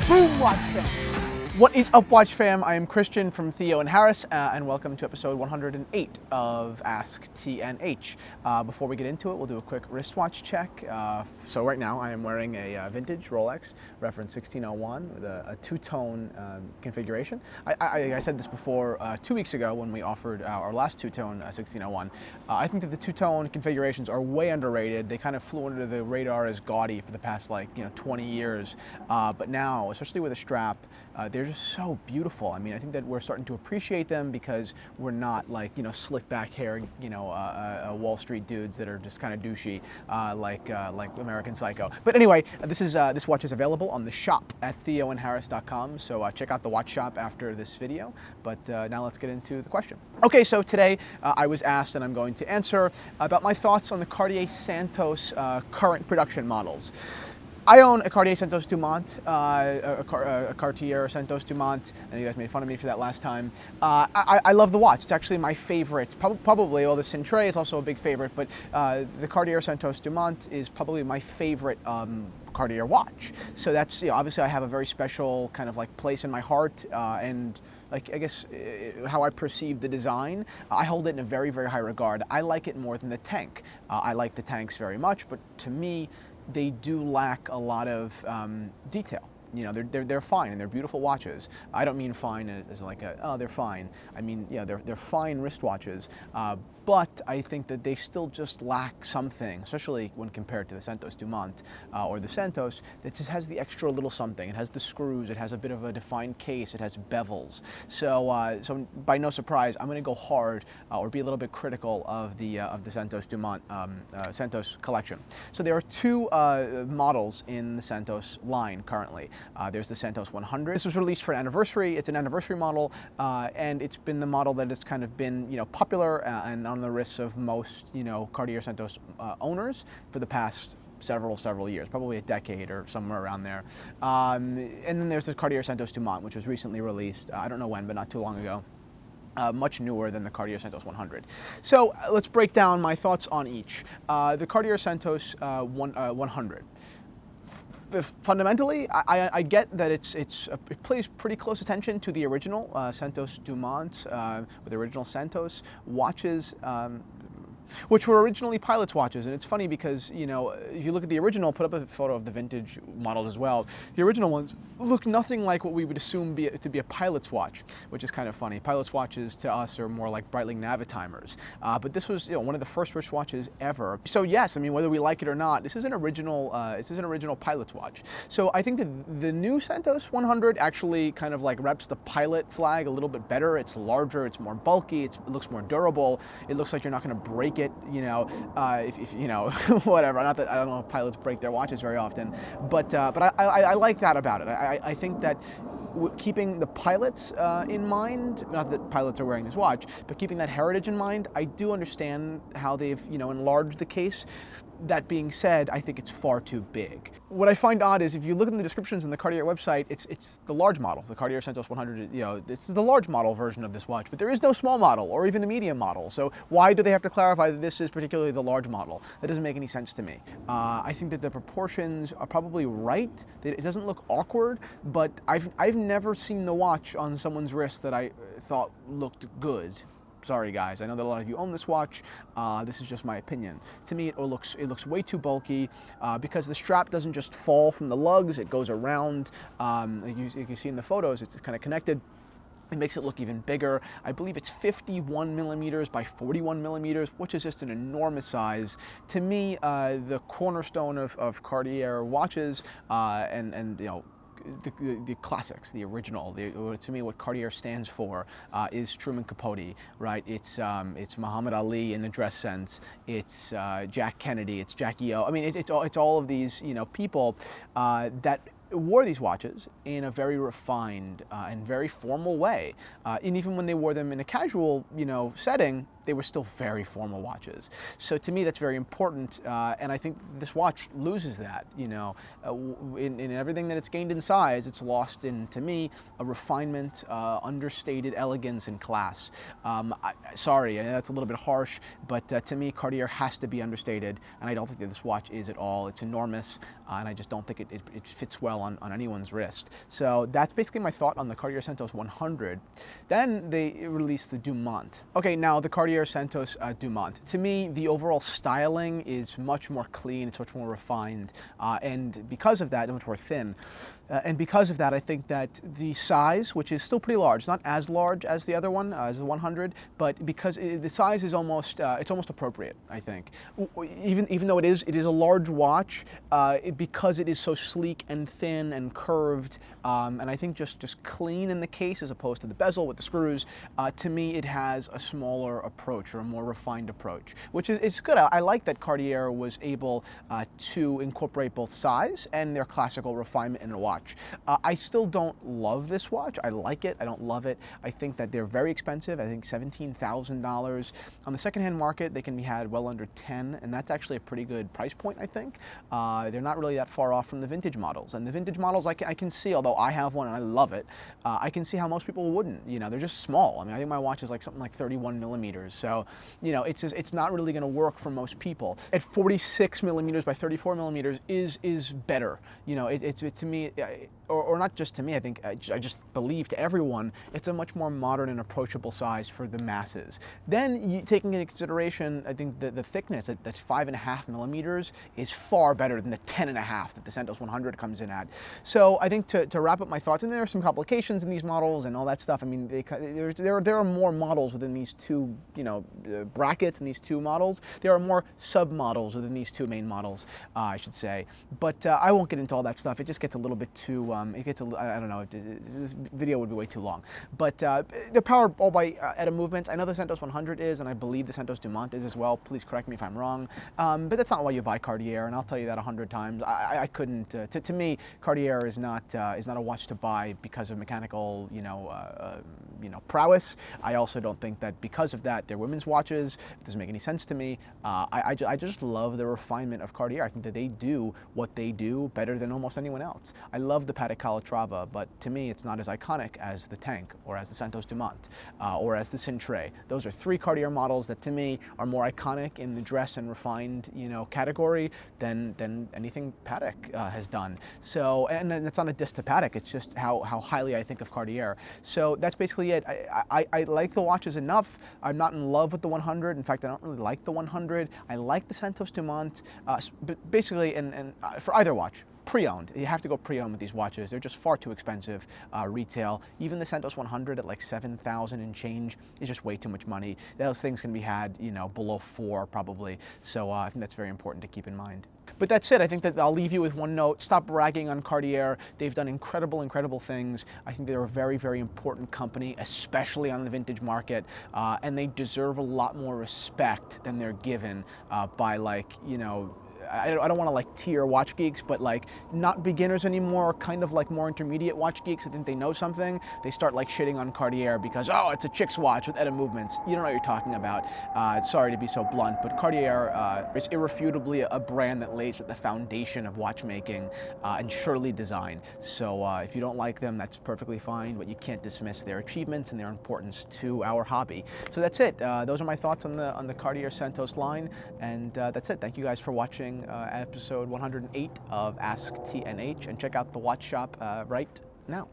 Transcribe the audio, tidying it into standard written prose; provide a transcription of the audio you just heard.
Boom, Watch Fam! What is up, Watch Fam? I am Christian from Theo and Harris, and welcome to episode 108 of Ask TNH. Before we get into it, we'll do a quick wristwatch check. So right now, I am wearing a vintage Rolex, reference 1601, with a two-tone configuration. I said this before 2 weeks ago when we offered our last two-tone 1601. I think that the two-tone configurations are way underrated. They kind of flew under the radar as gaudy for the past 20 years, but now, especially with a strap, they're just so beautiful. I mean, I think that we're starting to appreciate them because we're not slick back hair, Wall Street dudes that are just kind of douchey, like American Psycho. But anyway, this watch is available on the shop at theoandharris.com. So check out the watch shop after this video. But now let's get into the question. Okay, so today I was asked, and I'm going to answer about my thoughts on the Cartier Santos current production models. I own a Cartier Santos Dumont, a Cartier Santos Dumont, and you guys made fun of me for that last time. I love the watch. It's actually my favorite, probably, well, the Cintre is also a big favorite, but the Cartier Santos Dumont is probably my favorite Cartier watch. So that's, obviously I have a very special kind of place in my heart, and I guess how I perceive the design. I hold it in a very, very high regard. I like it more than the tank. I like the tanks very much, but to me, they do lack a lot of detail. They're fine and they're beautiful watches. I don't mean fine as they're fine. I mean, they're fine wristwatches, but I think that they still just lack something, especially when compared to the Santos Dumont or the Santos, that just has the extra little something. It has the screws, it has a bit of a defined case, it has bevels. So by no surprise, I'm going to go hard or be a little bit critical of the Santos Dumont Santos collection. So there are two models in the Santos line currently. There's the Santos 100. This was released for an anniversary. It's an anniversary model, and it's been the model that has kind of been, popular and on the wrists of most, Cartier Santos owners for the past several years, probably a decade or somewhere around there. And then there's the Cartier Santos Dumont, which was recently released. I don't know when, but not too long ago. Much newer than the Cartier Santos 100. So let's break down my thoughts on each. The Cartier Santos 100. Fundamentally, I get that it plays pretty close attention to the original Santos Dumont, with the original Santos watches, which were originally pilot's watches. And it's funny because, if you look at the original, put up a photo of the vintage models as well, the original ones look nothing like what we would assume to be a pilot's watch, which is kind of funny. Pilot's watches to us are more like Breitling Navitimers. But this was one of the first wristwatches ever. So yes, I mean, whether we like it or not, this is an original pilot's watch. So I think that the new Santos 100 actually kind of reps the pilot flag a little bit better. It's larger, it's more bulky, it looks more durable. It looks like you're not going to break it, if whatever. Not that I don't know if pilots break their watches very often, but I like that about it. I think that keeping the pilots in mind, not that pilots are wearing this watch, but keeping that heritage in mind, I do understand how they've enlarged the case. That being said, I think it's far too big. What I find odd is if you look in the descriptions on the Cartier website, it's the large model. The Cartier Santos 100, this is the large model version of this watch, but there is no small model or even a medium model. So why do they have to clarify that this is particularly the large model? That doesn't make any sense to me. I think that the proportions are probably right. It doesn't look awkward, but I've never seen the watch on someone's wrist that I thought looked good. Sorry guys, I know that a lot of you own this watch. This is just my opinion. To me, it looks way too bulky because the strap doesn't just fall from the lugs, it goes around. You can see in the photos, it's kind of connected. It makes it look even bigger. I believe it's 51 millimeters by 41 millimeters, which is just an enormous size. To me, the cornerstone of Cartier watches and the classics, the original, to me what Cartier stands for is Truman Capote, right? It's Muhammad Ali in the dress sense. It's Jack Kennedy. It's Jackie O. I mean, it's all of these people that wore these watches in a very refined and very formal way. And even when they wore them in a casual setting, they were still very formal watches. So to me, that's very important, and I think this watch loses that. In everything that it's gained in size, it's lost in, to me, a refinement, understated elegance and class. Sorry, I know that's a little bit harsh, but to me, Cartier has to be understated, and I don't think that this watch is at all. It's enormous, and I just don't think it fits well on anyone's wrist. So that's basically my thought on the Cartier Santos 100. Then they released the Dumont. Okay, now the Cartier Santos Dumont. To me, the overall styling is much more clean, it's much more refined, and because of that, it's much more thin. And because of that, I think that the size, which is still pretty large, not as large as the other one, as the 100, but because the size is almost, it's almost appropriate, I think. Even though it is a large watch, because it is so sleek and thin and curved, and I think just clean in the case as opposed to the bezel with the screws, to me it has a smaller approach or a more refined approach, which is good. I like that Cartier was able to incorporate both size and their classical refinement in a watch. I still don't love this watch. I like it. I don't love it. I think that they're very expensive. I think $17,000. On the secondhand market, they can be had well under 10, and that's actually a pretty good price point, I think. They're not really that far off from the vintage models. And the vintage models, I can see, although I have one and I love it, I can see how most people wouldn't. They're just small. I mean, I think my watch is like something like 31 millimeters. So, it's not really going to work for most people. At 46 millimeters by 34 millimeters is better. To me, or not just to me, I think I just believe to everyone, it's a much more modern and approachable size for the masses. Then taking into consideration, I think the thickness, that's 5.5 millimeters, is far better than the 10.5 that the Santos 100 comes in at. So I think to wrap up my thoughts, and there are some complications in these models and all that stuff. I mean, there are more models within these two, brackets in these two models. There are more sub-models within these two main models, I should say. But I won't get into all that stuff. It just gets a little bit too, I don't know, this video would be way too long. But they're powered all by ETA movements. I know the Santos 100 is, and I believe the Santos Dumont is as well. Please correct me if I'm wrong. But that's not why you buy Cartier, and I'll tell you that 100 times. I couldn't, to me, Cartier is not a watch to buy because of mechanical, prowess. I also don't think that because of that, they're women's watches. It doesn't make any sense to me. I just love the refinement of Cartier. I think that they do what they do better than almost anyone else. I love the Patek Calatrava, but to me it's not as iconic as the Tank or as the Santos Dumont or as the Cintre. Those are three Cartier models that to me are more iconic in the dress and refined category than anything Patek has done. So, and it's not a diss to Patek, it's just how highly I think of Cartier. So that's basically it. I like the watches enough. I'm not in love with the 100. In fact, I don't really like the 100. I like the Santos Dumont, but basically, and for either watch, pre-owned. You have to go pre-owned with these watches. They're just far too expensive retail. Even the Santos 100 at like 7,000 and change is just way too much money. Those things can be had, below 4 probably. So I think that's very important to keep in mind. But that's it. I think that I'll leave you with one note. Stop bragging on Cartier. They've done incredible, incredible things. I think they're a very, very important company, especially on the vintage market, and they deserve a lot more respect than they're given by I don't want to tier watch geeks, but not beginners anymore, kind of more intermediate watch geeks. I think they know something. They start shitting on Cartier because, oh, it's a chick's watch with ETA movements. You don't know what you're talking about. Sorry to be so blunt, but Cartier is irrefutably a brand that lays at the foundation of watchmaking and surely design. So if you don't like them, that's perfectly fine, but you can't dismiss their achievements and their importance to our hobby. So that's it. Those are my thoughts on the Cartier Santos line, and that's it. Thank you guys for watching episode 108 of Ask TNH, and check out the watch shop right now.